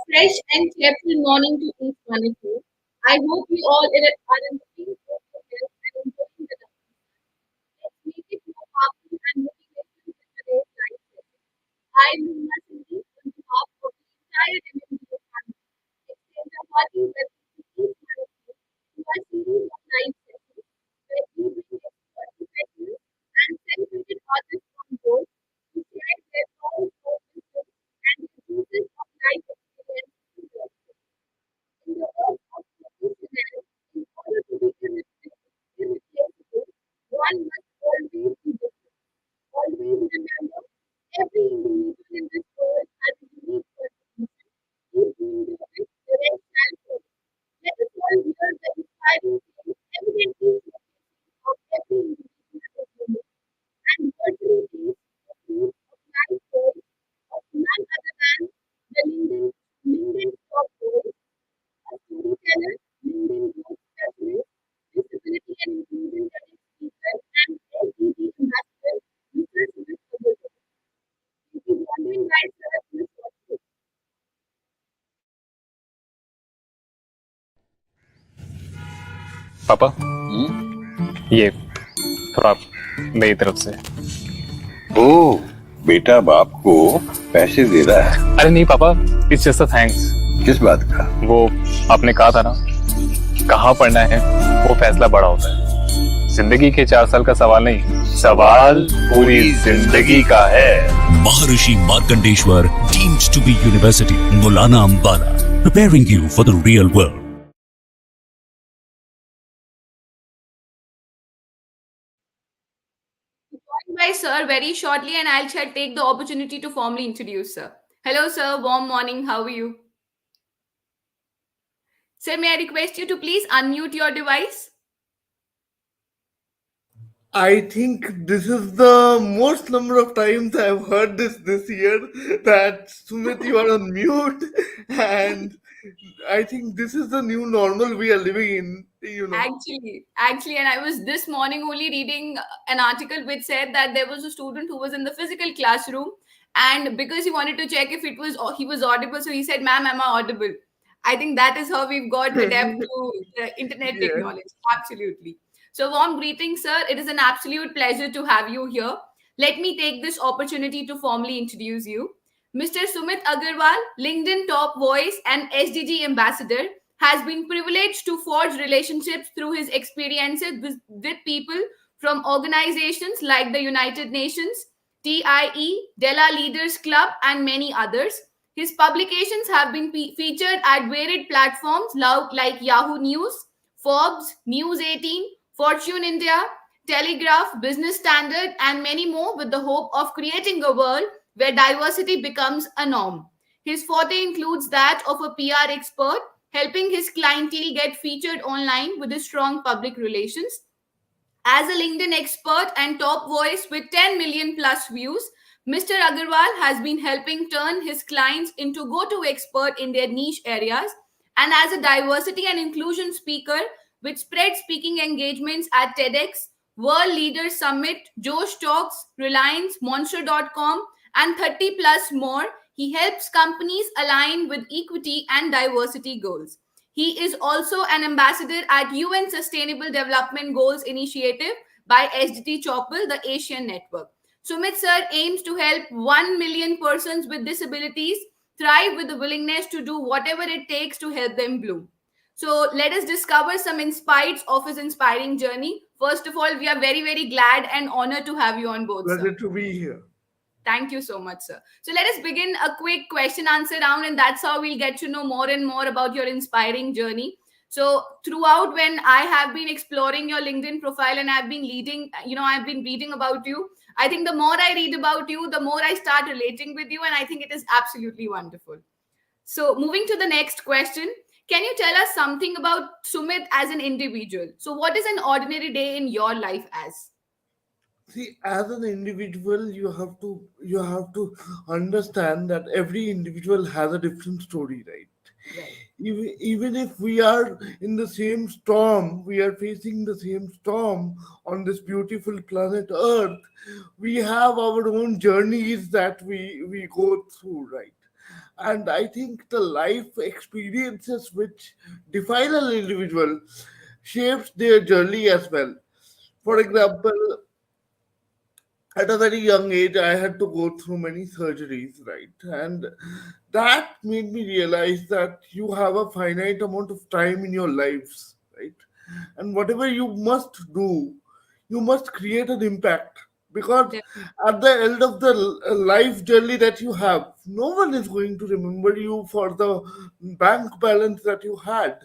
Fresh and cheerful morning to each one of you. I hope you all are in looking for health and enjoying the day. Let's make it more powerful and motivational with today's life session. I am Numa Sindhi on behalf of the entire MMDA family. Extend a hearty welcome to each one of you to our series of live sessions where we bring expert professionals and celebrated artists on board to share their powerful wisdom and the juices of life experiences to us. In the earth of traditional, in order to be irreplaceable, one must always be different. Always remember, every individual in this world has a unique contribution, each individual direct and focused. Let us all hear the inspiring tales evidently showcasing of every individual as unique and virtually these fruits of life stories of none other than the Linden Stop Boys, a storyteller, LinkedIn growth specialist, disability and inclusion credit speaker, and LGBT ambassador, Mr. Sumit Agarwal. If you're wondering why sir is watching, पापा ये थोड़ा मेरी तरफ से। ओ बेटा बाप को पैसे दे रहा है। अरे नहीं पापा, इट्स जस्ट अ थैंक्स। किस बात का? वो आपने कहा था ना, कहाँ पढ़ना है वो फैसला बड़ा होता है। जिंदगी के 4 साल का सवाल नहीं, सवाल पूरी जिंदगी का है। Maharishi Markandeshwar deemed to be University, Maulana Ambala, preparing you for the real world. joined by sir very shortly, and I shall take the opportunity to formally introduce sir. Hello, sir. Warm morning. How are you? Sir, may I request you to please unmute your device? I think this is the most number of times I've heard this year that Sumit, you are on mute, and I think this is the new normal we are living in. Actually, and I was this morning only reading an article which said that there was a student who was in the physical classroom, and because he wanted to check if he was audible, so he said, "Ma'am, am I audible?" I think that is how we've got adept to internet Yeah. technology. Absolutely. So, warm greetings, sir. It is an absolute pleasure to have you here. Let me take this opportunity to formally introduce you. Mr. Sumit Agarwal, LinkedIn top voice and SDG ambassador, has been privileged to forge relationships through his experiences with people from organizations like the United Nations, TIE, Della Leaders Club, and many others. His publications have been featured at varied platforms like Yahoo News, Forbes, News 18, Fortune India, Telegraph, Business Standard, and many more with the hope of creating a world where diversity becomes a norm. His forte includes that of a PR expert, helping his clientele get featured online with his strong public relations. As a LinkedIn expert and top voice with 10 million plus views, Mr. Agarwal has been helping turn his clients into go to expert in their niche areas. And as a diversity and inclusion speaker with spread speaking engagements at TEDx, World Leaders Summit, Josh Talks, Reliance, Monster.com, and 30 plus more, he helps companies align with equity and diversity goals. He is also an ambassador at UN Sustainable Development Goals Initiative by SDT Chopal, the Asian Network. Sumit sir aims to help 1 million persons with disabilities thrive with the willingness to do whatever it takes to help them bloom. So let us discover some insights of his inspiring journey. First of all, we are very, very glad and honored to have you on board, sir. Pleasure to be here. Thank you so much, sir. So let us begin a quick question answer round, and that's how we'll get to know more and more about your inspiring journey. So throughout, when I have been exploring your LinkedIn profile and I've been leading, I've been reading about you. I think the more I read about you, the more I start relating with you, and I think it is absolutely wonderful. So moving to the next question, can you tell us something about Sumit as an individual? So what is an ordinary day in your life as? See, as an individual, you have to understand that every individual has a different story, right? Right. Even if we are in the same storm, we are facing the same storm on this beautiful planet Earth, we have our own journeys that we go through, right? And I think the life experiences which define an individual shapes their journey as well. For example, at a very young age, I had to go through many surgeries, right? And that made me realize that you have a finite amount of time in your lives, right? And whatever you must do, you must create an impact, because at the end of the life journey that you have, no one is going to remember you for the bank balance that you had.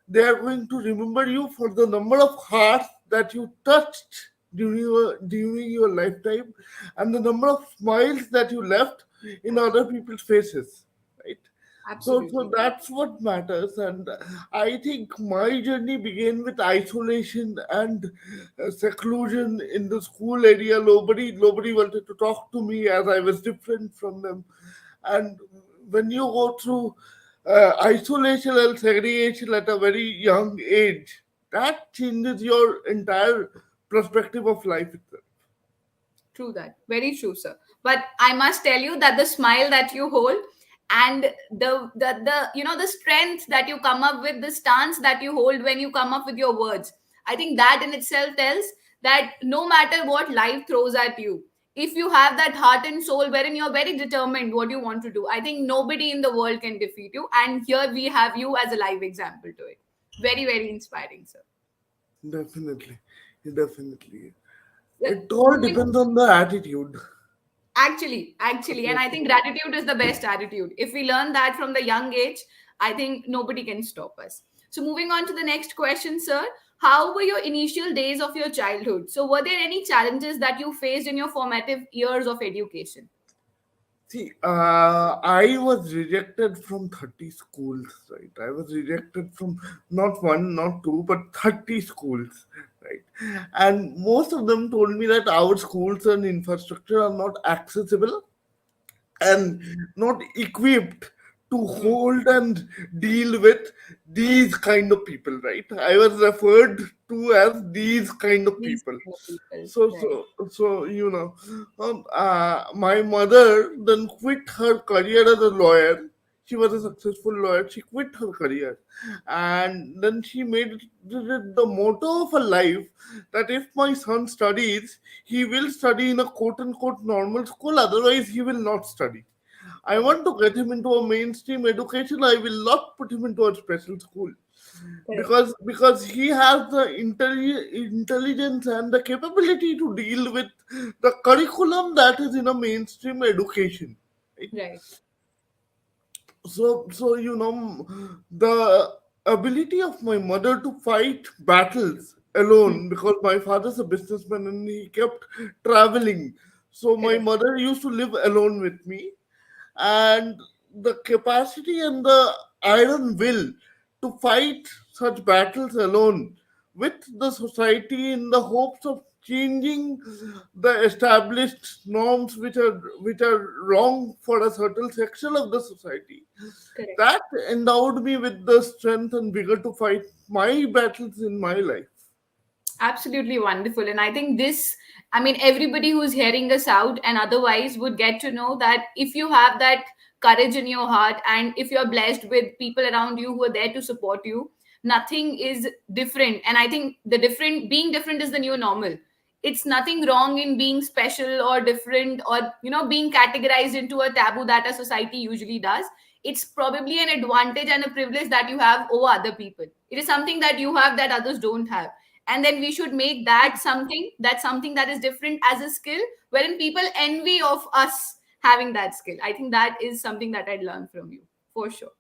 They are going to remember you for the number of hearts that you touched during your lifetime, and the number of smiles that you left in other people's faces, right? So Absolutely. that's what matters. And I think my journey began with isolation and seclusion in the school area. Nobody wanted to talk to me as I was different from them. And when you go through isolation and segregation at a very young age, that changes your entire perspective of life itself. True that. Very true, sir. But I must tell you that the smile that you hold and the strength that you come up with, the stance that you hold when you come up with your words, I think that in itself tells that no matter what life throws at you, if you have that heart and soul wherein you're very determined what you want to do, I think nobody in the world can defeat you. And here we have you as a live example to it. Very, very inspiring, sir. Definitely, definitely. Yeah, It all moving. depends on the attitude. Actually, and I think gratitude is the best attitude. If we learn that from the young age, I think nobody can stop us. So, moving on to the next question, sir. How were your initial days of your childhood? So, were there any challenges that you faced in your formative years of education? See, I was rejected from 30 schools, right? I was rejected from not one, not two, but 30 schools, right? And most of them told me that our schools and infrastructure are not accessible and not equipped to Hmm. hold and deal with these kind of people, right? I was referred to as these kind of These people. kind of people, so right? so so my mother then quit her career as a lawyer. She was a successful lawyer. She quit her career, and then she made it the motto of her life that if my son studies, he will study in a quote unquote normal school, otherwise he will not study. I Correct. want to get him into a mainstream education. I will not put him into a special school, Correct. because he has the intelligence and the capability to deal with the curriculum that is in a mainstream education. Right? Right. The ability of my mother to fight battles Hmm. alone, because my father's a businessman and he kept traveling. So my Correct. mother used to live alone with me, and the capacity and the iron will to fight such battles alone with the society in the hopes of changing the established norms which are wrong for a certain section of the society. Correct. That endowed me with the strength and vigor to fight my battles in my life. Absolutely wonderful. And I think this, I mean, everybody who's hearing us out and otherwise would get to know that if you have that courage in your heart and if you're blessed with people around you who are there to support you, nothing is different. And I think being different is the new normal. It's nothing wrong in being special or different or, being categorized into a taboo that a society usually does. It's probably an advantage and a privilege that you have over other people. It is something that you have that others don't have, and then we should make that something that is different as a skill wherein people envy of us having that skill. I think that is something that I'd learn from you for sure.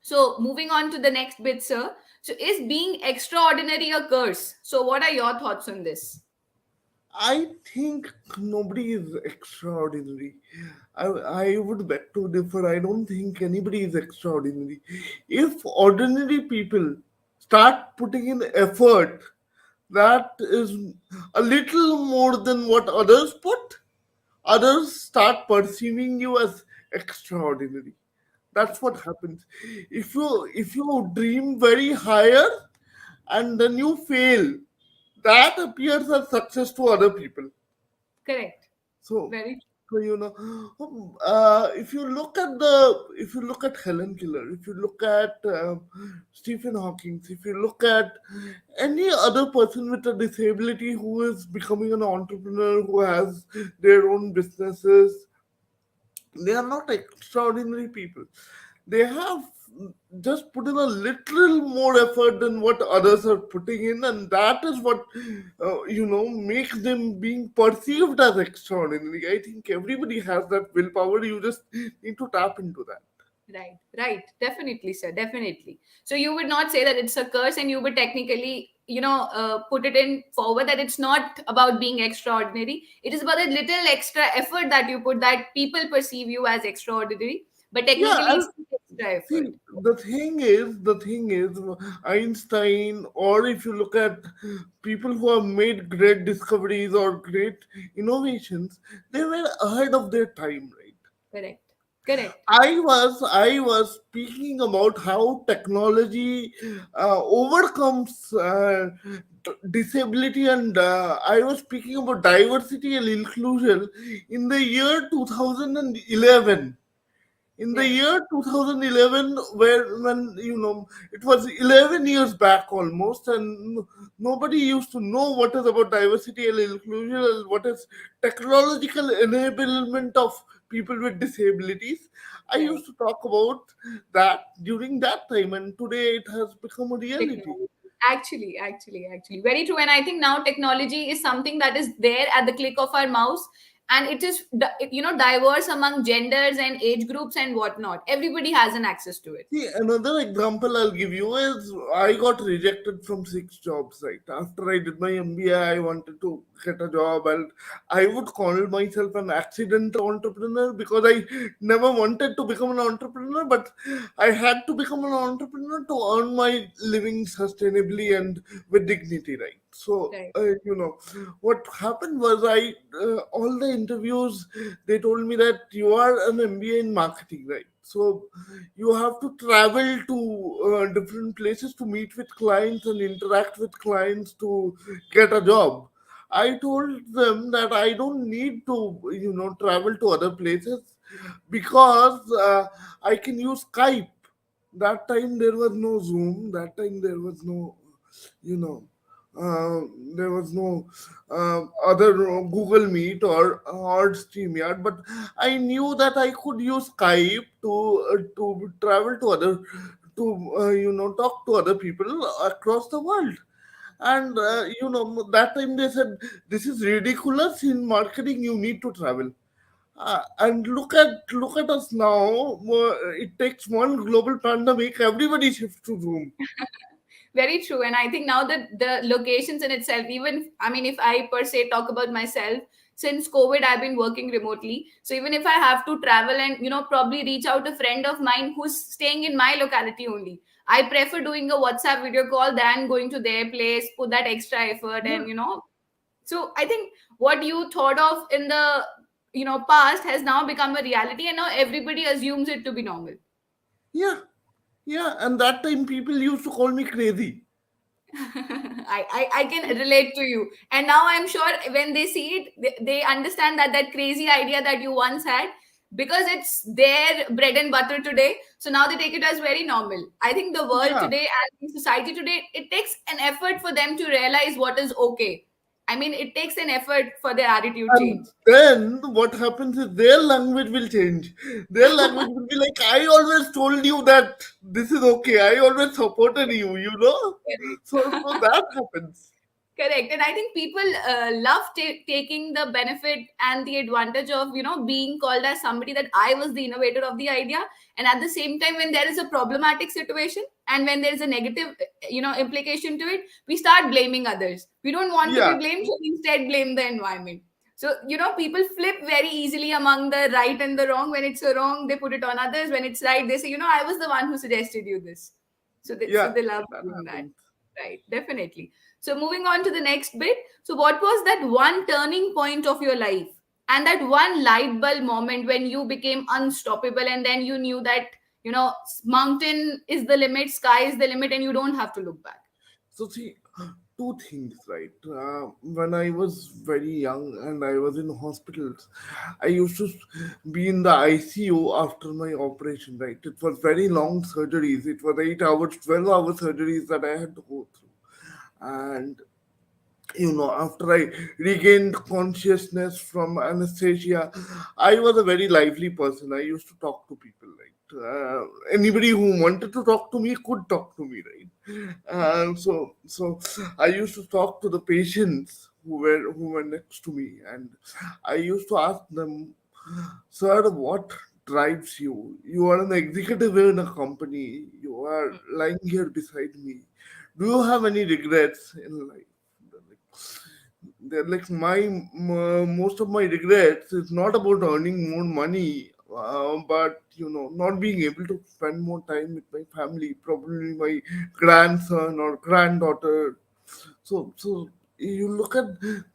So moving on to the next bit, sir. So is being extraordinary a curse? So what are your thoughts on this? I think nobody is extraordinary. I would beg to differ. I don't think anybody is extraordinary. If ordinary people start putting in effort, that is a little more than what others put, others start perceiving you as extraordinary. That's what happens. If you dream very higher and then you fail, that appears as success to other people. Correct. So, Very. if you look at Helen Keller, if you look at Stephen Hawking, if you look at any other person with a disability who is becoming an entrepreneur, who has their own businesses, they are not extraordinary people. They have just put in a little more effort than what others are putting in, and that is what makes them being perceived as extraordinary. I think everybody has that willpower. You just need to tap into that. Right, right. Definitely, sir. Definitely. So you would not say that it's a curse, and you would technically, put it in forward that it's not about being extraordinary. It is about a little extra effort that you put that people perceive you as extraordinary, but Yeah, technically it's and extra effort. see, the thing is, Einstein, or if you look at people who have made great discoveries or great innovations, they were ahead of their time, right? Correct. Correct. I was speaking about how technology overcomes disability, and I was speaking about diversity and inclusion in the year 2011. In the Right. year 2011, where when it was 11 years back almost, and nobody used to know what is about diversity and inclusion and what is technological enablement of people with disabilities. I Right. used to talk about that during that time, and today it has become a reality. Technology. Actually, very true. And I think now technology is something that is there at the click of our mouse, and it is diverse among genders and age groups and whatnot. Everybody has an access to it. See, another example I'll give you is I got rejected from 6 jobs, right? After I did my MBA, I wanted to get a job, and I would call myself an accidental entrepreneur because I never wanted to become an entrepreneur, but I had to become an entrepreneur to earn my living sustainably and with dignity, right? So, Right. what happened was all the interviews, they told me that you are an MBA in marketing, right? So you have to travel to different places to meet with clients and interact with clients to get a job. I told them that I don't need to travel to other places because I can use Skype. That time there was no Zoom. That time there was no, you know, uh, there was no other Google Meet or StreamYard. But I knew that I could use Skype to travel to other to talk to other people across the world. And that time they said this is ridiculous. In marketing, you need to travel. And look at us now. It takes one global pandemic. Everybody shifts to Zoom. Very true. And I think now that the locations in itself, even, I mean, if I per se talk about myself, since COVID, I've been working remotely. So even if I have to travel and, probably reach out a friend of mine who's staying in my locality only, I prefer doing a WhatsApp video call than going to their place, put that extra effort, Yeah, and, so I think what you thought of in the, past has now become a reality, and now everybody assumes it to be normal. yeah, yeah. And that time people used to call me crazy. I can relate to you. And now I'm sure when they see it, they understand that that crazy idea that you once had, because it's their bread and butter today. So now they take it as very normal. I think the world Yeah. today and the society today, it takes an effort for them to realize what is okay. I mean, it takes an effort for their attitude And change. then what happens is their language will change. Their language will be like, I always told you that this is okay. I always supported you, you know? So that happens. Correct. And I think people love taking the benefit and the advantage of, being called as somebody that I was the innovator of the idea. And at the same time, when there is a problematic situation and when there is a negative, implication to it, we start blaming others. We don't want to be Yeah, blamed, so we instead blame the environment. So, people flip very easily among the right and the wrong. When it's a wrong, they put it on others. When it's right, they say, I was the one who suggested you this. So yeah, they love that doing that. happens. Right, definitely. So moving on to the next bit. So what was that one turning point of your life? And that one light bulb moment when you became unstoppable and then you knew that, mountain is the limit, sky is the limit, and you don't have to look back. So see, two things, right? When I was very young and I was in hospitals, I used to be in the ICU after my operation, right? It was very long surgeries. It was 8 hours, 12-hour surgeries that I had to go through. And after I regained consciousness from anesthesia, I was a very lively person. I used to talk to people, right? Anybody who wanted to talk to me could talk to me, right? So I used to talk to the patients who were next to me, and I used to ask them, "Sir, what drives you? You are an executive in a company. You are lying here beside me. Do you have any regrets in life?" Like most of my regrets is not about earning more money, but not being able to spend more time with my family, probably my grandson or granddaughter. So you look at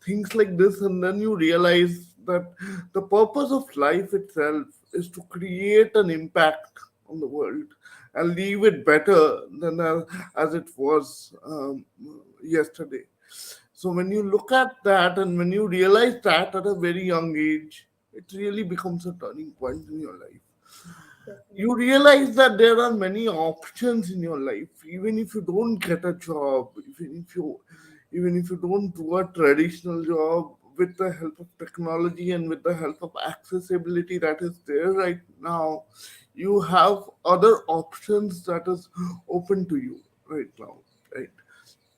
things like this, and then you realize that the purpose of life itself is to create an impact on the world and leave it better than as it was yesterday. So when you look at that and when you realize that at a very young age, it really becomes a turning point in your life. You Definitely. realize that there are many options in your life, even if you don't get a job, even if you don't do a traditional job. With the help of technology and with the help of accessibility that is there right now, you have other options that is open to you right now, right?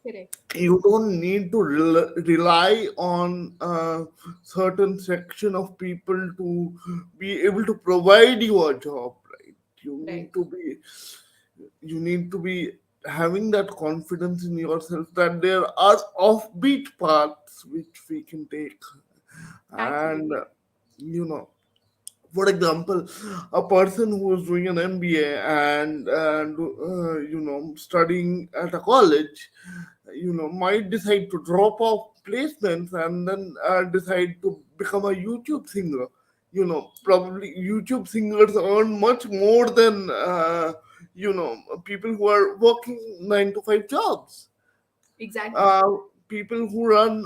Correct. You don't need to rely on a certain section of people to be able to provide you a job, right? you Right. need to be you need to be having that confidence in yourself that there are offbeat paths which we can take. And Absolutely. you know for example, a person who is doing an MBA and studying at a college, might decide to drop off placements and then decide to become a YouTube singer. Probably YouTube singers earn much more than people who are working 9 to 5 jobs. Exactly. uh, People who run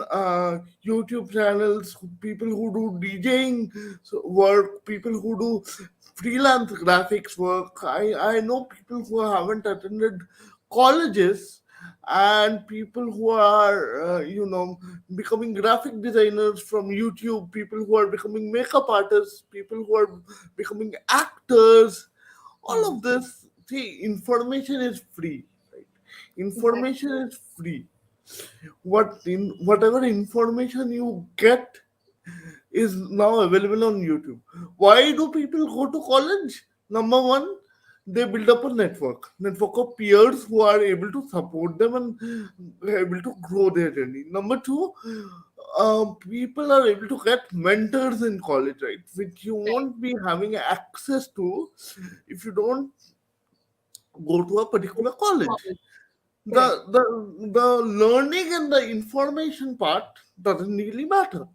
YouTube channels, people who do DJing work, people who do freelance graphics work. I know people who haven't attended colleges and people who are, becoming graphic designers from YouTube, people who are becoming makeup artists, people who are becoming actors. All Hmm. of this, see, information is free, right? Exactly. Information is free. Whatever information you get is now available on YouTube. Why do people go to college? Number one, they build up a network of peers who are able to support them and able to grow their journey. Number two, people are able to get mentors in college, right? Which you Right. won't be having access to if you don't go to a particular college. Formal. The Correct. the the learning and the information part doesn't really matter.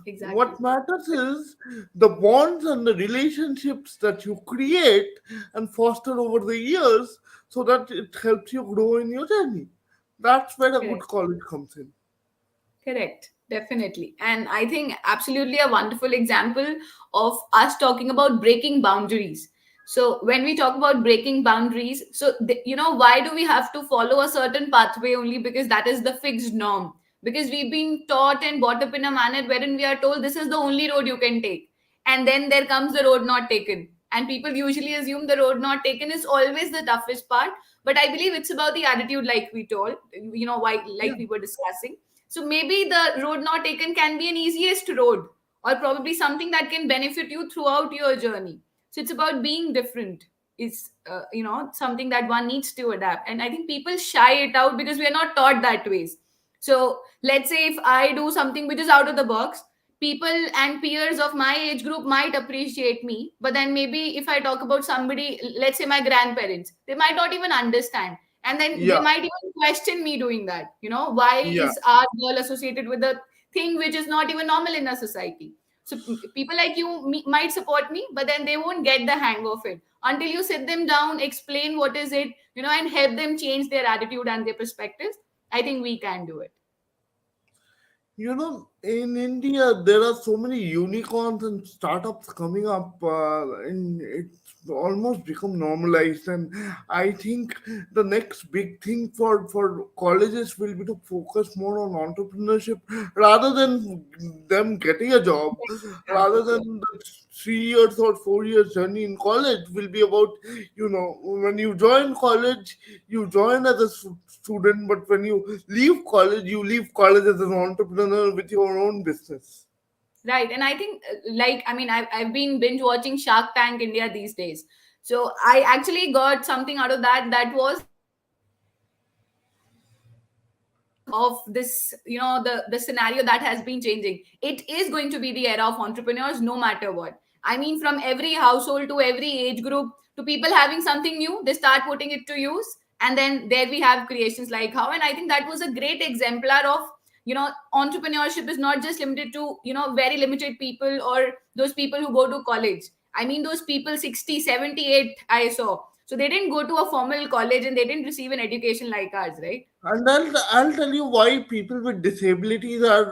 Exactly. What matters is the bonds and the relationships that you create and foster over the years so that it helps you grow in your journey. That's where a good Correct. college comes in. Correct, definitely. And I think absolutely a wonderful example of us talking about breaking boundaries. So, when we talk about breaking boundaries, so why do we have to follow a certain pathway only because that is the fixed norm? Because we've been taught and brought up in a manner wherein we are told this is the only road you can take. And then there comes the road not taken. And people usually assume the road not taken is always the toughest part. But I believe it's about the attitude, like we told, why, Yeah. like we were discussing. So maybe the road not taken can be an easiest road, or probably something that can benefit you throughout your journey. So it's about being different. Is something that one needs to adapt, and I think people shy it out because we are not taught that ways. So let's say if I do something which is out of the box, people and peers of my age group might appreciate me, but then maybe if I talk about somebody, let's say my grandparents, they might not even understand, and then they Yeah. might even question me doing that. Why Yeah. is our girl associated with a thing which is not even normal in a society? So people like you might support me, but then they won't get the hang of it until you sit them down, explain what is it, and help them change their attitude and their perspectives. I think we can do it. In India, there are so many unicorns and startups coming up, and it's almost become normalized. And I think the next big thing for colleges will be to focus more on entrepreneurship rather than them getting a job, rather Absolutely. than the 3 years or 4 years journey in college will be about, when you join college, you join as a student, but when you leave college as an entrepreneur with your own business. Right. And I think, I mean, I've been binge watching Shark Tank India these days. So I actually got something out of that. That was of this, the scenario that has been changing. It is going to be the era of entrepreneurs, no matter what. I mean, from every household to every age group to people having something new, they start putting it to use. And then there we have creations like how, and I think that was a great exemplar of, entrepreneurship is not just limited to, very limited people or those people who go to college. I mean, those people 60, 78, I saw. So they didn't go to a formal college and they didn't receive an education like ours, right? And I'll tell you why people with disabilities are,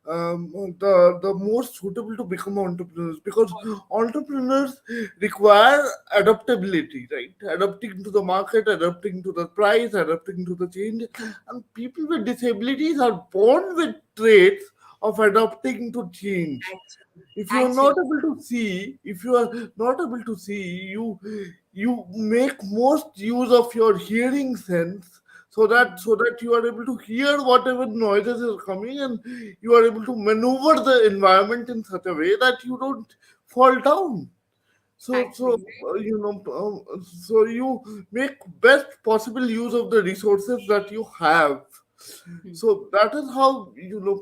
the most suitable to become entrepreneurs, because entrepreneurs require adaptability, right? Adapting to the market, adapting to the price, adapting to the change. And people with disabilities are born with traits of adapting to change. Actually, If you are not actually. able to see, if you are not able to see, you make most use of your hearing sense, so that you are able to hear whatever noises are coming, and you are able to maneuver the environment in such a way that you don't fall down. Actually, So you make best possible use of the resources that you have. right. So that is how,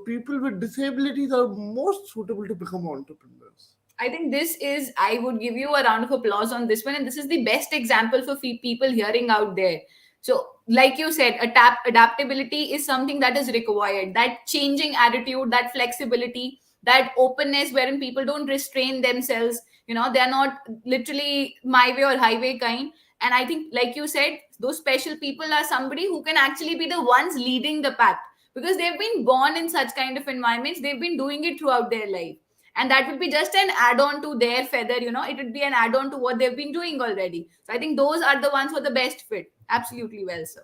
people with disabilities are most suitable to become entrepreneurs. I think this is, I would give you a round of applause on this one. And this is the best example for people hearing out there. So, like you said, adaptability is something that is required. That changing attitude, that flexibility, that openness wherein people don't restrain themselves. They're not literally my way or highway kind. And I think, like you said, those special people are somebody who can actually be the ones leading the pack because they've been born in such kind of environments. They've been doing it throughout their life, and that would be just an add-on to their feather. It would be an add-on to what they've been doing already. So I think those are the ones who are the best fit. Absolutely, well, sir.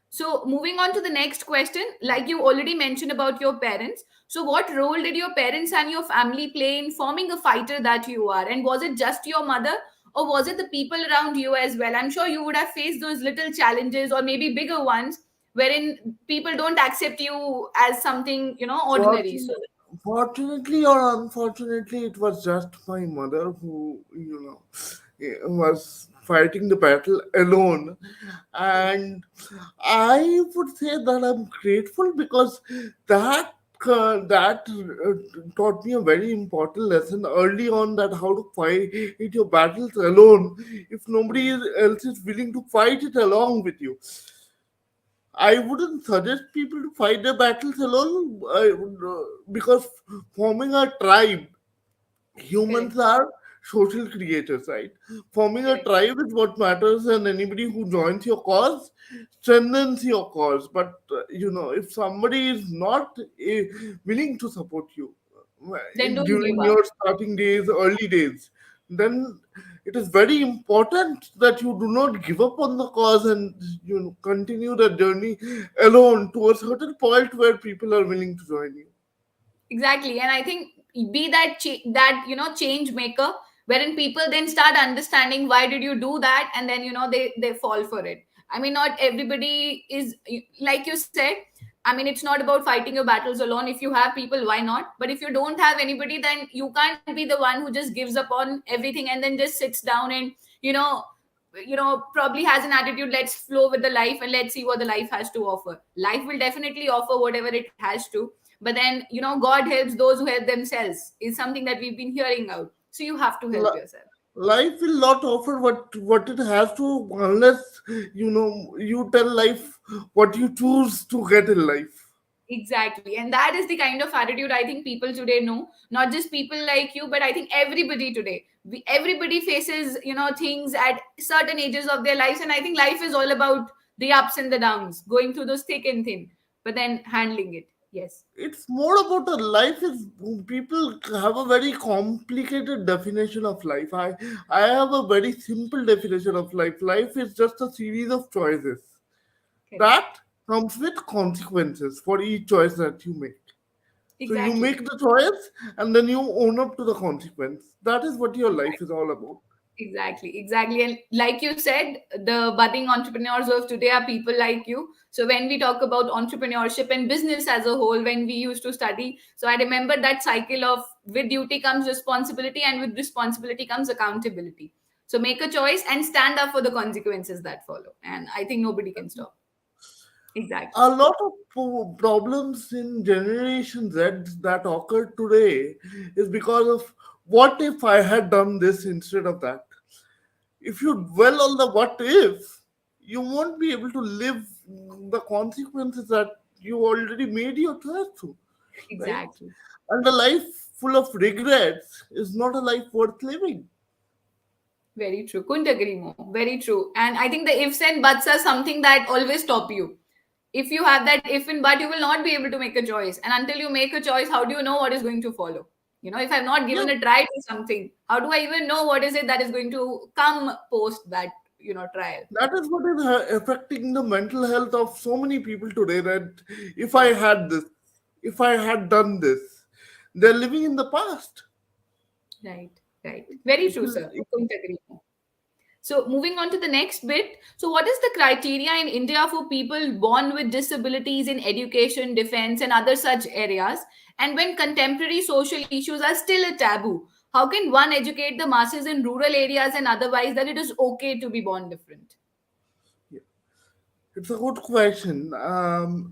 So moving on to the next question, like you already mentioned about your parents, so what role did your parents and your family play in forming the fighter that you are, and was it just your mother, or was it the people around you as well? I'm sure you would have faced those little challenges or maybe bigger ones wherein people don't accept you as something ordinary. So Fortun- Fortunately or unfortunately, it was just my mother who, was fighting the battle alone. And I would say that I'm grateful because that taught me a very important lesson early on, that how to fight your battles alone if nobody else is willing to fight it along with you. I wouldn't suggest people to fight their battles alone, because forming a tribe, Correct. humans are social creatures, right? Forming a Correct. tribe is what matters, and anybody who joins your cause strengthens your cause. But if somebody is not willing to support you Then don't give during up. your starting days, early days, then it is very important that you do not give up on the cause, and continue the journey alone to a certain point where people are willing to join you. Exactly, and I think be that that change maker, wherein people then start understanding why did you do that, and then they fall for it. I mean, not everybody is like you said. I mean, it's not about fighting your battles alone. If you have people, why not? But if you don't have anybody, then you can't be the one who just gives up on everything and then just sits down and you know probably has an attitude, let's flow with the life and let's see what the life has to offer. Life will definitely offer whatever it has to, but then god helps those who help themselves is something that we've been hearing out, so you have to help Li- yourself. Life will not offer what it has to, unless you tell life what you choose to get in life. Exactly, and that is the kind of attitude I think people today know. Not just people like you, but I think everybody today, everybody faces things at certain ages of their lives, and I think life is all about the ups and the downs, going through those thick and thin, but then handling it. Yes. It's more about a life is people have a very complicated definition of life. I have a very simple definition of life. Life is just a series of choices Correct. that comes with consequences for each choice that you make. So you Exactly. make the choice and then you own up to the consequence. That is what your life is Exactly. all about. Exactly, exactly. And like you said, the budding entrepreneurs of today are people like you. So when we talk about entrepreneurship and business as a whole, when we used to study, so I remember that cycle of with duty comes responsibility, and with responsibility comes accountability. So make a choice and stand up for the consequences that follow. And I think nobody can stop. A Exactly. lot of problems in Generation Z that occur today is because of what if I had done this instead of that. If you dwell on the what if, you won't be able to live the consequences that you already made your choice to, right? Exactly. And a life full of regrets is not a life worth living. Very true. Couldn't agree more. Very true. And I think the ifs and buts are something that always stop you. If you have that if and but, you will not be able to make a choice, and until you make a choice, how do you know what is going to follow? If I've not Yeah, given a try to something, how do I even know what is it that is going to come post that trial? that is what is affecting the mental health of so many people today. That if I Yes. had this, if I had done this, they're living in the past. Right. Right. Very It true, will, sir. Couldn't agree more. So, moving on to the next bit. So, what is the criteria in India for people born with disabilities in education, defense, and other such areas? And when contemporary social issues are still a taboo, how can one educate the masses in rural areas and otherwise that it is okay to be born different? It's a good question.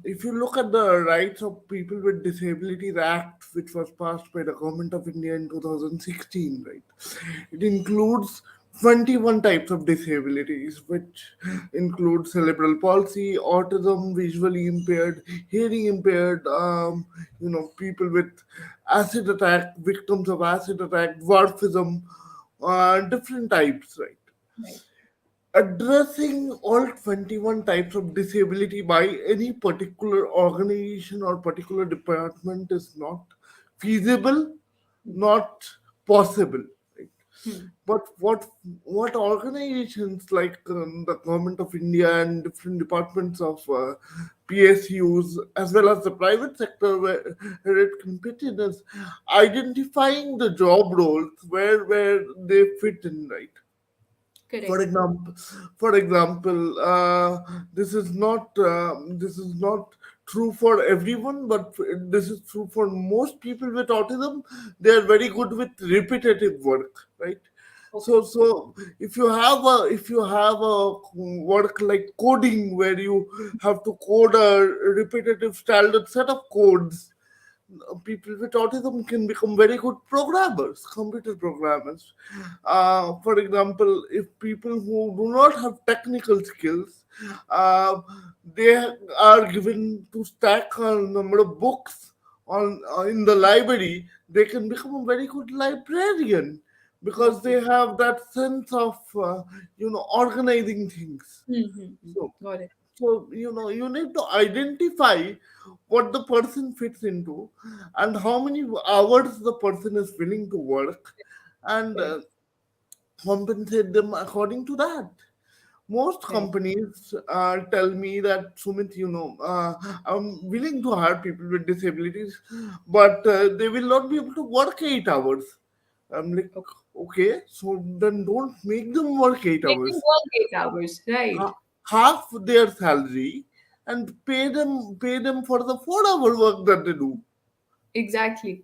If you look at the Rights of People with Disabilities Act, which was passed by the Government of India in 2016, right? It includes 21 types of disabilities, which include cerebral palsy, autism, visually impaired, hearing impaired, people with acid attack, victims of acid attack, dwarfism, different types, right? Right. Addressing all 21 types of disability by any particular organization or particular department is not feasible, not possible, right? Hmm. But what organizations like the government of India and different departments of PSUs, as well as the private sector where it competed, is identifying the job roles where they fit in, right? for Correct. example for example, this is not true for everyone, but this is true for most people with autism. They are very good with repetitive work, right? Okay. So if you have a work like coding where you have to code a repetitive standard set of codes, people with autism can become very good programmers, computer programmers. For example, if people who do not have technical skills, uh, they are given to stack a number of books on in the library, they can become a very good librarian because Got it. they have that sense of organizing things. Mm-hmm. So Got it. you need to identify what the person fits into and how many hours the person is willing to work, and Correct. compensate them according to that. Most Right. companies tell me that, Sumit, I'm willing to hire people with disabilities, but they will not be able to work 8 hours. I'm like, Okay. okay, so then don't make them work eight They can hours. work 8 hours. Right. Half their salary and pay them for the 4 hour work that they do. Exactly.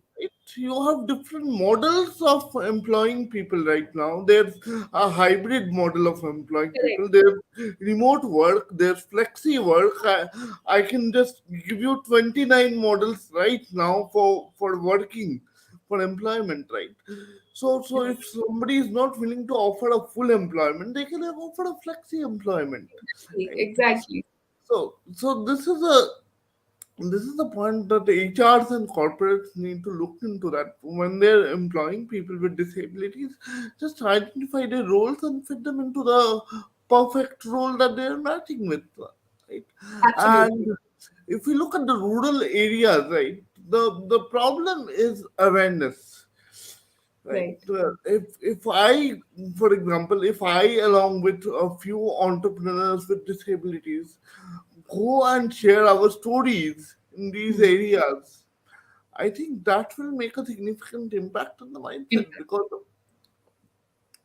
You have different models of employing people right now. There's a hybrid model of employing Correct. people. There's remote work, there's flexi work. I can just give you 29 models right now for working, for employment, right? So Right. if somebody is not willing to offer a full employment, they can offer a flexi employment, Exactly. right? Exactly. So this is the point that HRs and corporates need to look into, that when they're employing people with disabilities, just identify their roles and fit them into the perfect role that they're matching with, right? Absolutely. And if we look at the rural areas, right, the problem is awareness. Right. Right. If I, for example, if I, along with a few entrepreneurs with disabilities, go and share our stories in these Hmm. areas, I think that will make a significant impact on the mindset, Impact.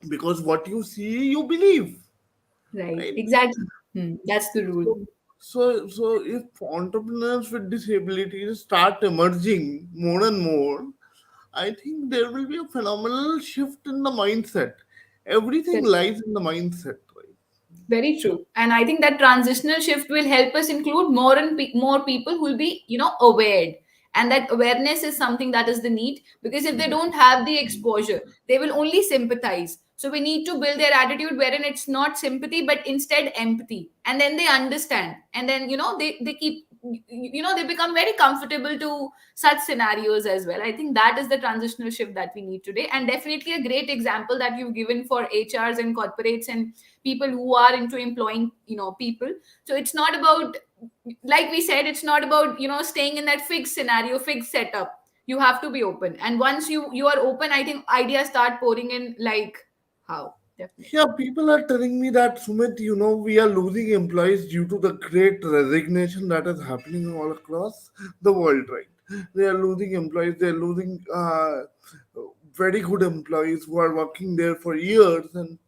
because what you see, you believe, Right. right? Exactly. That's the rule. So if entrepreneurs with disabilities start emerging more and more, I think there will be a phenomenal shift in the mindset. Everything lies in the mindset, right? Very So true. And I think that transitional shift will help us include more and more people who will be, aware. And that awareness is something that is the need, because if they don't have the exposure, they will only sympathize. So we need to build their attitude wherein it's not sympathy, but instead empathy. And then they understand. And then, they keep, they become very comfortable to such scenarios as well. I think that is the transitional shift that we need today. And definitely a great example that you've given for HRs and corporates and people who are into employing people. So it's not about, like we said, it's not about staying in that fixed scenario, fixed setup. You have to be open, and once you are open, I think ideas start pouring in, like how, yeah, definitely. people are telling me that, Sumit, we are losing employees due to the great resignation that is happening all across the world, right? They are losing employees. They are losing very good employees who are working there for years, and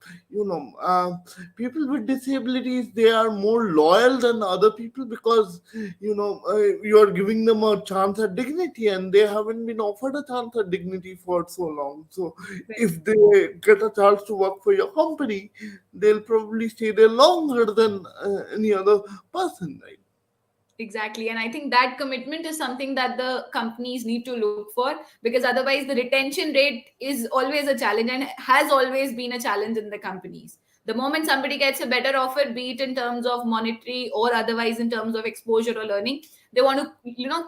people with disabilities, they are more loyal than other people because you are giving them a chance at dignity, and they haven't been offered a chance at dignity for so long. So Right. if they get a chance to work for your company, they'll probably stay there longer than any other person, right? Exactly. And I think that commitment is something that the companies need to look for, because otherwise the retention rate is always a challenge and has always been a challenge in the companies. The moment somebody gets a better offer, be it in terms of monetary or otherwise in terms of exposure or learning, they want to,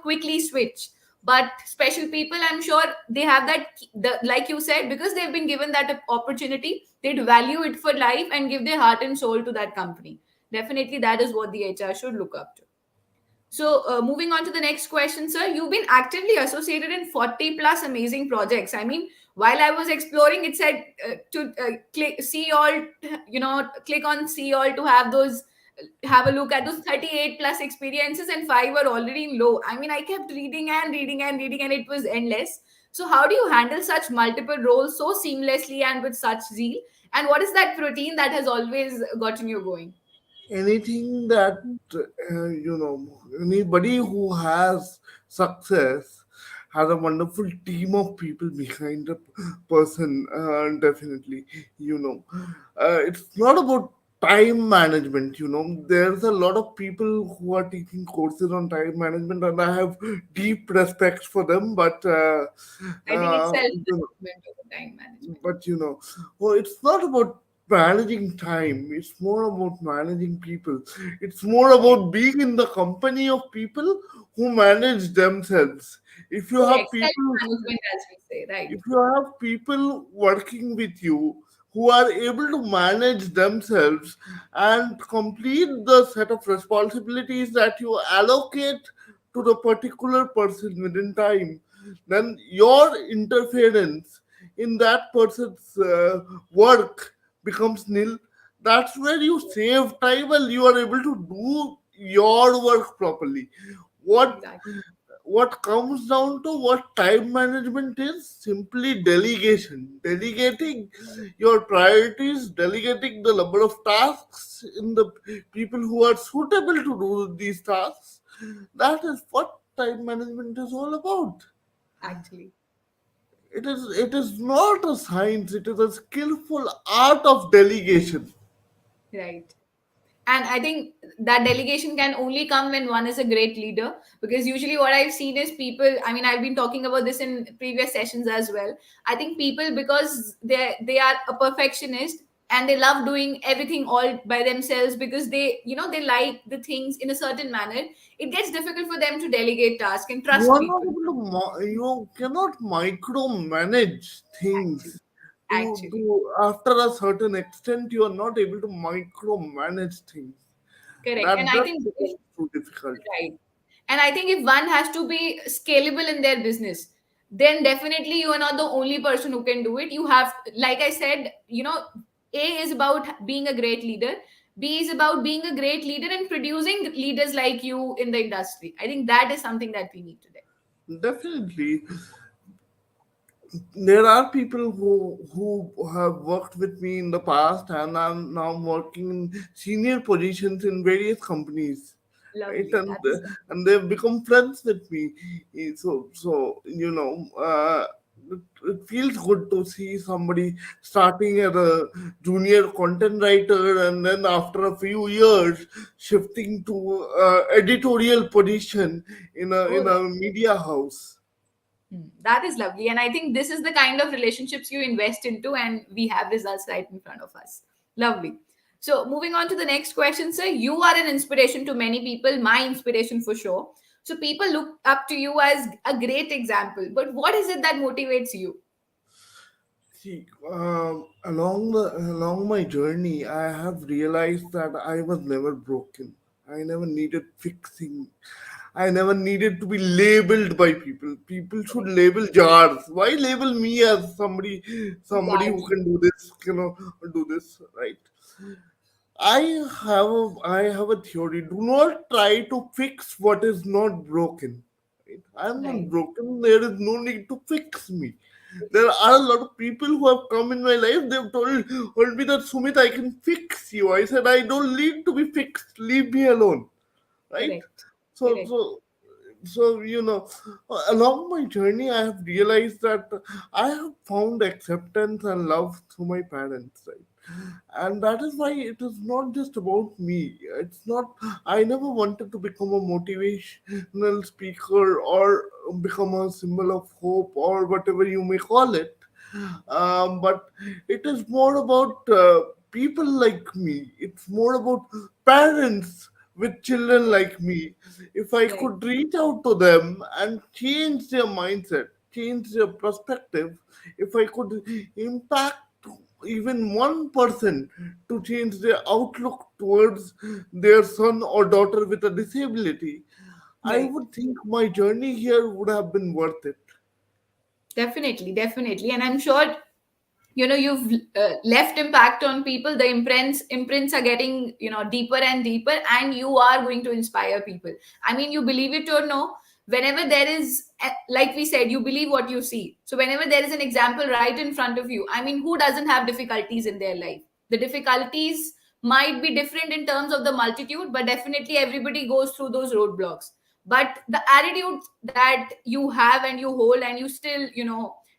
quickly switch. But special people, I'm sure they have that, like you said, because they've been given that opportunity, they'd value it for life and give their heart and soul to that company. Definitely, that is what the HR should look up to. So, moving on to the next question, sir, you've been actively associated in 40 plus amazing projects. I mean, while I was exploring, it said to click see all, click on see all to have those, have a look at those 38 plus experiences, and five were already in low. I mean, I kept reading and reading and reading, and it was endless. So, how do you handle such multiple roles so seamlessly and with such zeal? And what is that routine that has always gotten you going? Anything that anybody who has success has a wonderful team of people behind the person. Definitely, you know, it's not about time management. There's a lot of people who are taking courses on time management, and I have deep respect for them. But I think it's you know, self-management over time management. well, it's not about managing time. It's more about managing people. It's more Correct. about being in the company of people who manage themselves. If you have Correct. people Self-management, as we say, right? if you have people working with you who are able to manage themselves and complete the set of responsibilities that you allocate to the particular person within time, then your interference in that person's work becomes nil. That's where you save time and you are able to do your work properly. what Exactly. what comes down to what time management is simply delegating your priorities, delegating the number of tasks in the people who are suitable to do these tasks. That is what time management is all about. Actually, It is not a science, it is a skillful art of delegation. right. And I think that delegation can only come when one is a great leader, because usually what I've seen is people, I mean, I've been talking about this in previous sessions as well. I think people, because they are a perfectionist and they love doing everything all by themselves, because they like the things in a certain manner, it gets difficult for them to delegate tasks and You trust are not people. able to, you cannot micromanage Actually, things. actually. After a certain extent, you are not able to micromanage things. Correct. And I That think if, becomes too difficult. right. And I think if one has to be scalable in their business, then definitely you are not the only person who can do it. You have, like I said, A is about being a great leader. B is about being a great leader and producing leaders like you in the industry. I think that is something that we need today. Definitely, there are people who have worked with me in the past, and I'm now working in senior positions in various companies, right? Lovely. And That's they've become friends with me. So it feels good to see somebody starting as a junior content writer and then after a few years shifting to editorial position oh, in a media house. that is lovely. And I think this is the kind of relationships you invest into, and we have results right in front of us. Lovely. So, moving on to the next question, sir. You are an inspiration to many people, my inspiration for sure. So, people look up to you as a great example. But what is it that motivates you? See, along my journey, I have realized that I was never broken. I never needed fixing. I never needed to be labeled by people. People should Correct. label jars. Why label me as somebody who Exactly. can do this, do this, right? I I have a theory. Do not try to fix what is not broken. Right? I'm not Right. broken. There is no need to fix me. There are a lot of people who have come in my life. They've told me that Sumit, I can fix you. I said I don't need to be fixed. Leave me alone. Right? Correct. So Correct. so along my journey, I have realized that I have found acceptance and love through my parents. Right? And that is why it is not just about me. It's not, I never wanted to become a motivational speaker or become a symbol of hope or whatever you may call it. But it is more about people like me. It's more about parents with children like me. If I Right. could reach out to them and change their mindset, change their perspective, if I could impact even one person to change their outlook towards their son or daughter with a disability, I Right. would think my journey here would have been worth it. Definitely. Definitely. And I'm sure you've left impact on people. The imprints are getting deeper and deeper, and you are going to inspire people. I mean, you believe it or no, whenever there is like we said, you believe what you see. So whenever there is an example right in front of you, I mean, who doesn't have difficulties in their life? The difficulties might be different in terms of the multitude, but definitely everybody goes through those roadblocks. but the attitude that you have and you hold and you still,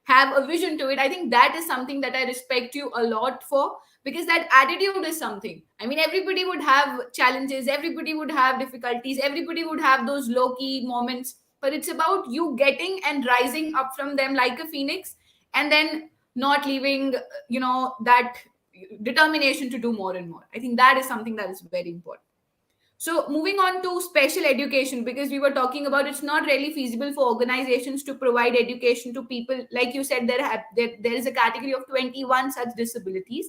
have a vision to it, I think that is something that I respect you a lot for, because that attitude is something. I mean, everybody would have challenges, everybody would have difficulties, everybody would have those low key moments, but it's about you getting and rising up from them like a phoenix, and then not leaving, that determination to do more and more. I think that is something that is very important. So, moving on to special education, because we were talking about it's not really feasible for organizations to provide education to people. Like you said, there is a category of 21 such disabilities.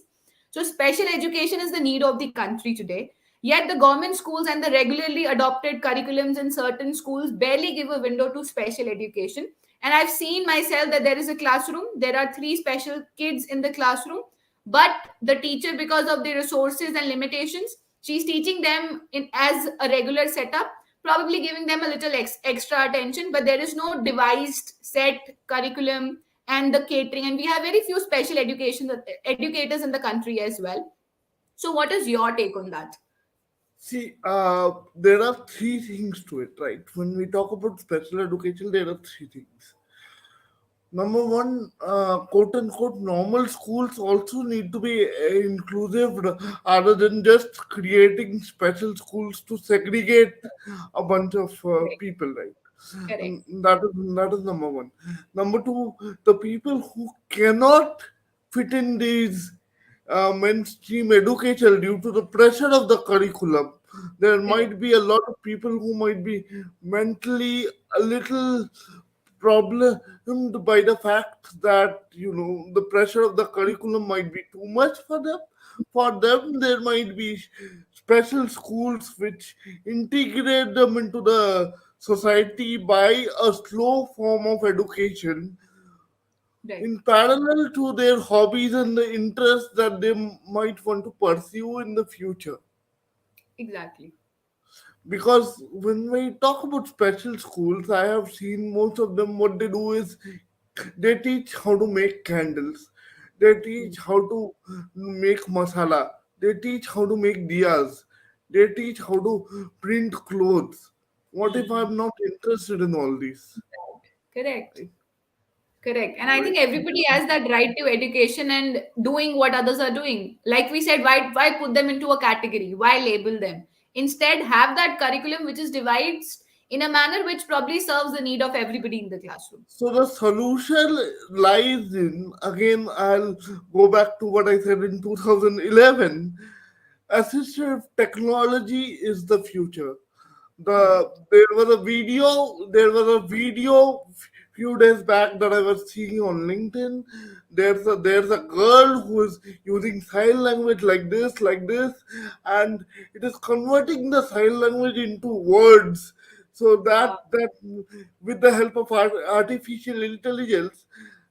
So, special education is the need of the country today. Yet, the government schools and the regularly adopted curriculums in certain schools barely give a window to special education. And I've seen myself that there is a classroom, there are three special kids in the classroom, but the teacher, because of the resources and limitations, she's teaching them in as a regular setup, probably giving them a little extra attention, but there is no devised set curriculum and the catering. And we have very few special education educators in the country as well. So, what is your take on that? See, there are three things to it, right? When we talk about special education, there are three things. Number one, quote unquote, normal schools also need to be inclusive rather than just creating special schools to segregate a bunch of Correct. people, right? Correct. That is number one. Number two, the people who cannot fit in these mainstream education due to the pressure of the curriculum. There Correct. might be a lot of people who might be mentally a little problemed by the fact that the pressure of the curriculum might be too much for them. For them, there might be special schools which integrate them into the society by a slow form of education Right. in parallel to their hobbies and the interests that they might want to pursue in the future. Exactly. Because when we talk about special schools, I have seen most of them, what they do is they teach how to make candles, they Mm. teach how to make masala, they teach how to make diyas, they teach how to print clothes. What if Mm. I'm not interested in all these? Correct. Correct. And I Right? think everybody has that right to education and doing what others are doing. Like we said, why put them into a category? Why label them? Instead, have that curriculum which is divided in a manner which probably serves the need of everybody in the classroom. So the solution lies in, again, I'll go back to what I said in 2011. Assistive technology is the future. Right. There was a video few days back that I was seeing on LinkedIn. There's a girl who is using sign language like this, and it is converting the sign language into words. So Wow. that with the help of artificial intelligence,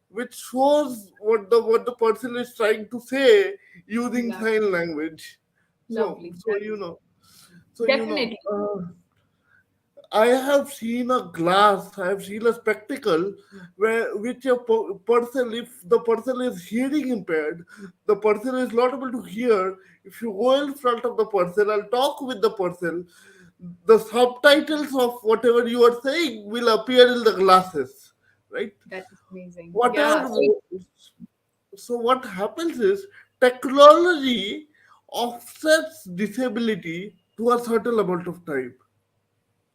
which shows what the person is trying to say using Exactly. sign language. So Lovely. so you know so you know Definitely. I have seen a glass, I have seen a spectacle where which a person, if the person is hearing impaired, the person is not able to hear. If you go in front of the person and talk with the person, the subtitles of whatever you are saying will appear in the glasses, right? That is amazing. Yeah. Whatever. So what happens is technology offsets disability to a certain amount of time.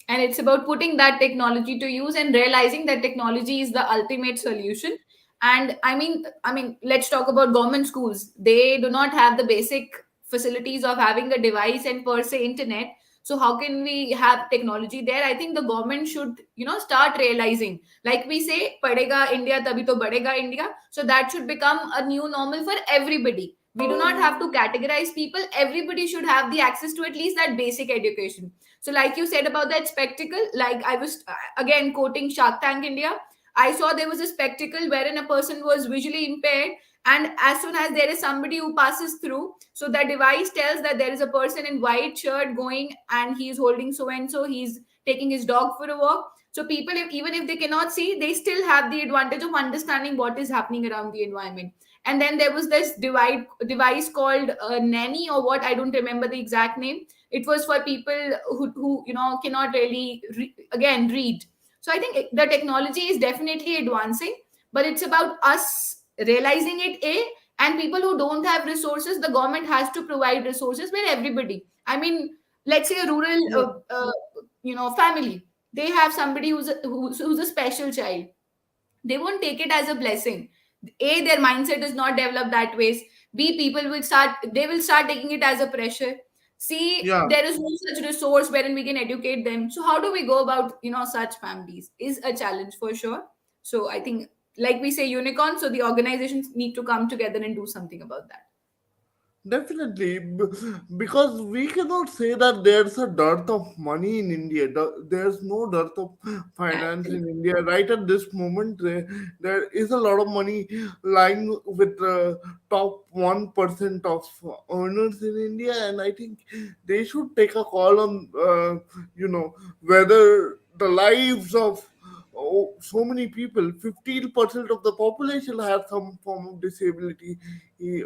And it's about putting that technology to use and realizing that technology is the ultimate solution. And I mean, let's talk about government schools. They do not have the basic facilities of having a device and per se internet. So how can we have technology there? I think the government should, start realizing, like we say, padega India tabhi to badega India. So that should become a new normal for everybody. We do not have to categorize people. Everybody should have the access to at least that basic education. So, like you said about that spectacle, like I was again quoting Shark Tank India, I saw there was a spectacle wherein a person was visually impaired, and as soon as there is somebody who passes through, so the device tells that there is a person in white shirt going and he's holding so and so, he's taking his dog for a walk. So, people, even if they cannot see, they still have the advantage of understanding what is happening around the environment. And then there was this device called nanny, or what, I don't remember the exact name. It was for people who cannot really again read. So I think the technology is definitely advancing, but it's about us realizing it, and people who don't have resources, the government has to provide resources where everybody, I mean, let's say a rural Yeah, family, they have somebody who's a special child. They won't take it as a blessing. A, their mindset is not developed that way. B, people will start, they will start taking it as a pressure. C, yeah, there is no such resource wherein we can educate them. So how do we go about such families is a challenge for sure. So I think, like we say, unicorn, so the organizations need to come together and do something about that. definitely. Because we cannot say that there's a dearth of money in India. There's no dearth of finance Actually, in India. Right at this moment, there is a lot of money lying with the top 1% of earners in India, and I think they should take a call on, whether the lives of so many people, 15% of the population has some form of disability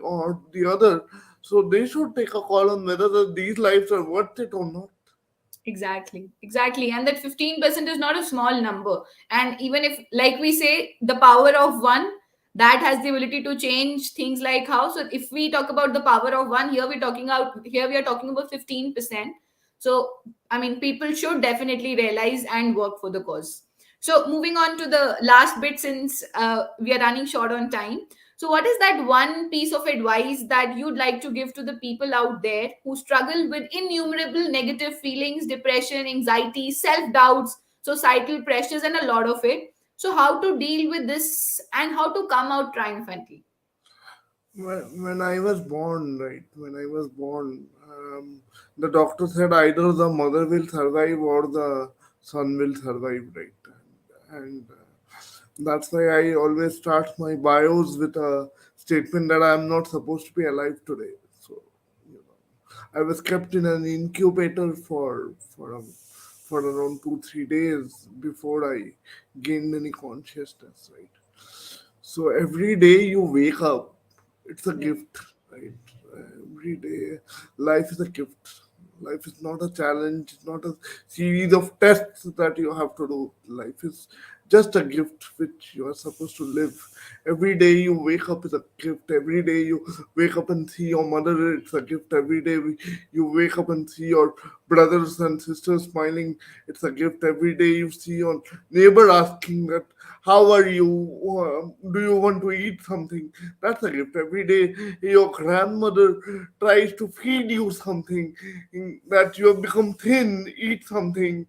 or the other. So they should take a call on whether these lives are worth it or not. exactly, exactly. And that 15% is not a small number. And even if, like we say, the power of one, that has the ability to change things like how. So if we talk about the power of one, here we are talking about 15%. So I mean, people should definitely realize and work for the cause. So moving on to the last bit, since we are running short on time. So, what is that one piece of advice that you'd like to give to the people out there who struggle with innumerable negative feelings, depression, anxiety, self doubts, societal pressures, and a lot of it? So, how to deal with this and how to come out triumphantly? When I was born, right, when I was born, the doctor said either the mother will survive or the son will survive, right? And that's why I always start my bios with a statement that I am not supposed to be alive today. So, you know, I was kept in an incubator for around 2 3 days before I gained any consciousness, right? So every day you wake up, it's a Right. gift, right? Every day, life is a gift. Life is not a challenge, it's not a series of tests that you have to do. Life is just a gift which you are supposed to live. Every day you wake up is a gift. Every day you wake up and see your mother, it's a gift. Every day you wake up and see your brothers and sisters smiling, it's a gift. Every day you see your neighbor asking that, how are you? Do you want to eat something? That's a gift. Every day your grandmother tries to feed you something, that you have become thin, eat something.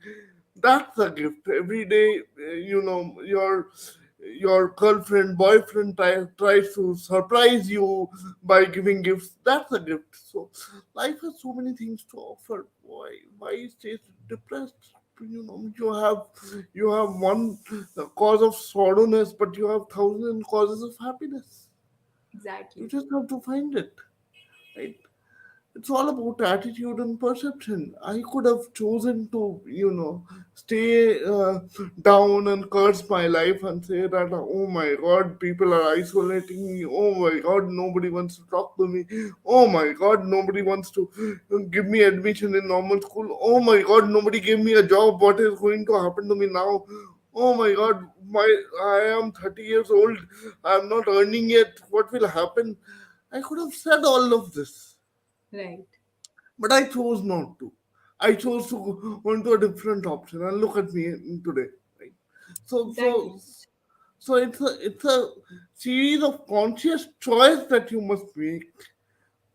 That's a gift. Every day, your girlfriend, boyfriend tries to surprise you by giving gifts. That's a gift. So life has so many things to offer. Why stay depressed? You have one cause of sorrowness, but you have thousand causes of happiness. You Exactly. just have to find it, right? It's all about attitude and perception. I could have chosen to, stay down and curse my life and say that, oh my god, people are isolating me. Oh my god, nobody wants to talk to me. Oh my god, nobody wants to give me admission in normal school. Oh my god, nobody gave me a job. What is going to happen to me now? Oh my god, I am 30 years old. I am not earning yet. What will happen? I could have said all of this, Right. but I chose not to. I chose to go on to a different option. And look at me today. Right? So so Exactly. so it's a series of conscious choice that you must make,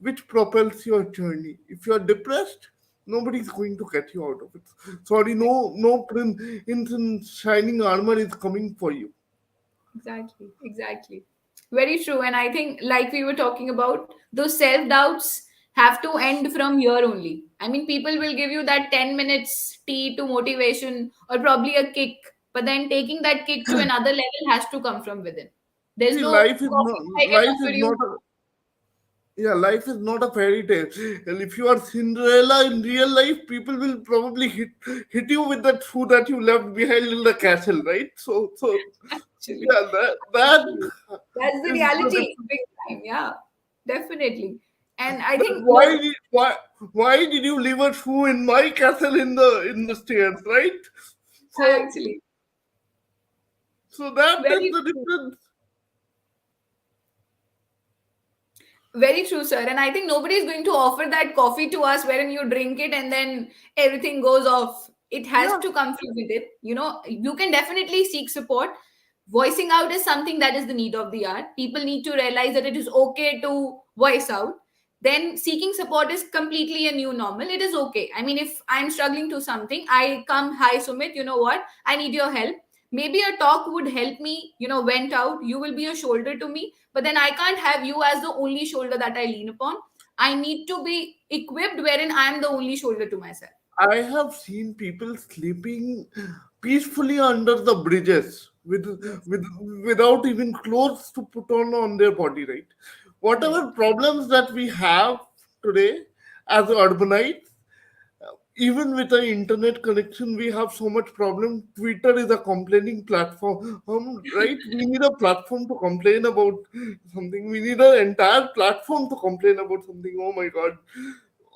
which propels your journey. If you are depressed, nobody's going to get you out of it. Sorry, no prince in shining armor is coming for you. Exactly, exactly. Very true. And I think, like we were talking about, those self doubts have to end from here only. I mean, people will give you that 10 minutes tea to motivation or probably a kick, but then taking that kick to another level has to come from within. There's See, no coffee that I can life is offer not you. Yeah, life is not a fairy tale. And if you are Cinderella in real life, people will probably hit you with that shoe that you left behind in the castle, right? So Actually, yeah, that actually, that's the is the reality, difference. big time. Yeah, definitely. And I That think what why did you leave a shoe in my castle in the stairs, right? So actually so that is very the true. difference. Very true, sir. And I think nobody is going to offer that coffee to us wherein you drink it and then everything goes off. It has Yeah, to come through with it. You can definitely seek support. Voicing out is something that is the need of the hour. People need to realize that it is okay to voice out. Then seeking support is completely a new normal. It is okay. I mean, if I'm struggling to something, I come, hi, Sumit, you know what? I need your help. Maybe a talk would help me, vent out. You will be a shoulder to me, but then I can't have you as the only shoulder that I lean upon. I need to be equipped wherein I am the only shoulder to myself. I have seen people sleeping peacefully under the bridges with without even clothes to put on their body, right? Right. Whatever problems that we have today as urbanites, even with the internet connection, we have so much problem. Twitter is a complaining platform, right? We need a platform to complain about something. We need an entire platform to complain about something. Oh my god,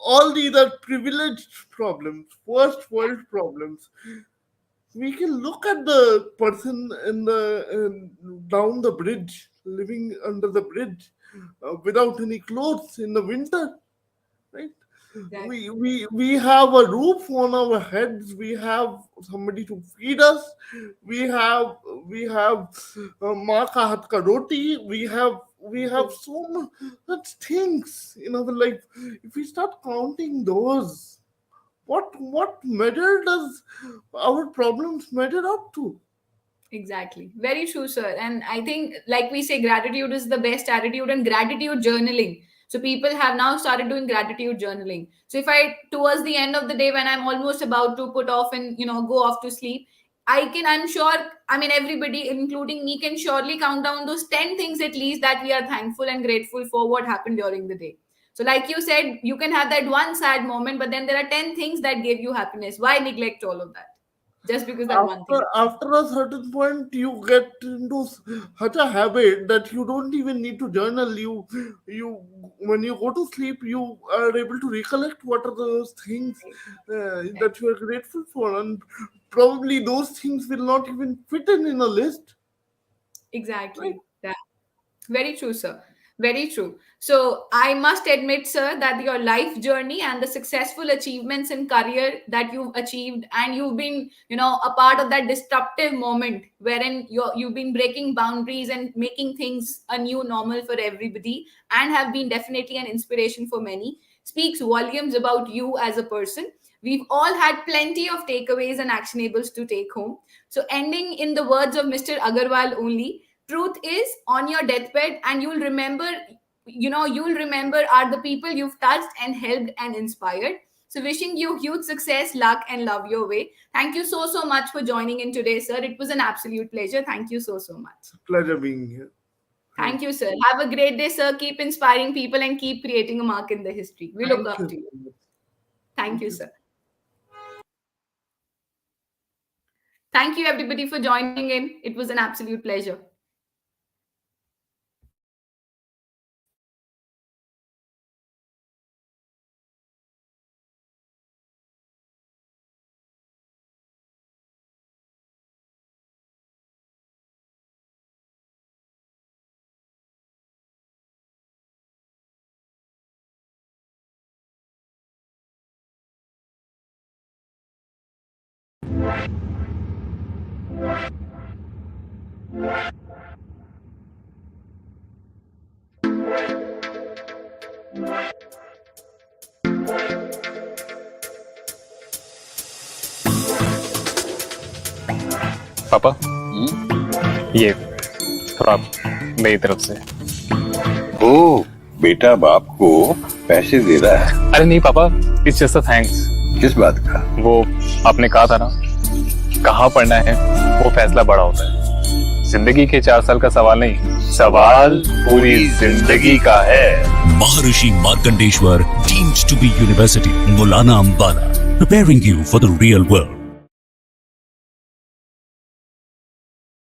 all these are privileged problems, first world problems. We can look at the person down the bridge, living under the bridge, without any clothes in the winter, right? Exactly. We have a roof on our heads. We have somebody to feed us. We have we have maa ka hath ka roti. We have so much things in our life. If we start counting those, what measure does our problems measure up to? Exactly. Very true, sir. And I think, like we say, gratitude is the best attitude, and gratitude journaling. So people have now started doing gratitude journaling. So if I, towards the end of the day, when I'm almost about to put off and, go off to sleep, I'm sure, I mean, everybody, including me, can surely count down those 10 things at least that we are thankful and grateful for what happened during the day. So, like you said, you can have that one sad moment, but then there are 10 things that gave you happiness. Why neglect all of that? Just because that one thing. After a certain point, you get into such a habit that you don't even need to journal. You when you go to sleep, you are able to recollect what are those things that you are grateful for, and probably those things will not even fit in a list, right? Exactly. Yeah. Very true, sir. Very true. So I must admit, sir, that your life journey and the successful achievements in career that you've achieved, and you've been, a part of that disruptive moment wherein you've been breaking boundaries and making things a new normal for everybody, and have been definitely an inspiration for many, speaks volumes about you as a person. We've all had plenty of takeaways and actionables to take home. So ending in the words of Mr. Agarwal only, truth is, on your deathbed, and you'll remember are the people you've touched and helped and inspired. So wishing you huge success, luck, and love your way. Thank you so much for joining in today, sir. It was an absolute pleasure. Thank you so much. Pleasure being here. Thank Thank you, you. sir. Have a great day, sir. Keep inspiring people and keep creating a mark in the history. We look Thank up you to you. so much. Thank Thank you, you. sir. Thank you, everybody, for joining in. It was an absolute pleasure. पापा, ये थोड़ा मेरी तरफ से। ओ बेटा बाप को पैसे दे रहा है। अरे नहीं पापा, इट्स जस्ट अ थैंक्स। किस बात का? वो आपने कहा था ना, कहाँ पढ़ना है वो फैसला बड़ा होता है। जिंदगी के 4 साल का सवाल नहीं, सवाल पूरी जिंदगी का है। Maharishi Markandeshwar, deemed to be university, Maulana Ambala, preparing you for the real world.